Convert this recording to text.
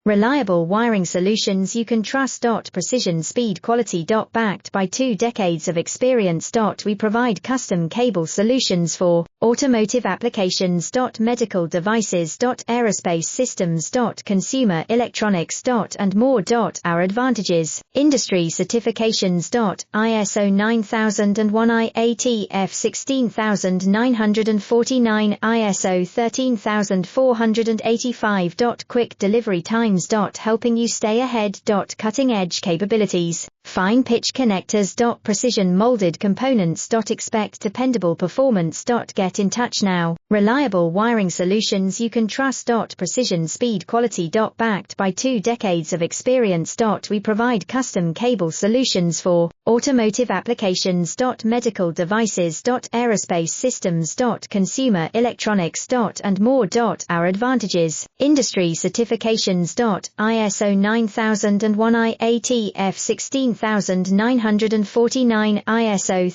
Reliable wiring solutions you can trust. Precision, speed, quality. Backed by 2 decades of experience. We provide custom cable solutions for automotive applications. Medical devices. Aerospace systems. Consumer electronics. And more. Our advantages: industry certifications. ISO 9001, IATF 16949, ISO 13485. Quick delivery times. Helping you stay ahead. Cutting edge capabilities. Fine pitch connectors. Precision molded components. Expect dependable performance. Get in touch now. Reliable wiring solutions you can trust. Precision, speed, quality. Backed by 2 decades of experience. We provide custom cable solutions for automotive applications. Medical devices. Aerospace systems. Consumer electronics. And more. Our advantages: industry certifications. ISO 9001, IATF 16949, ISO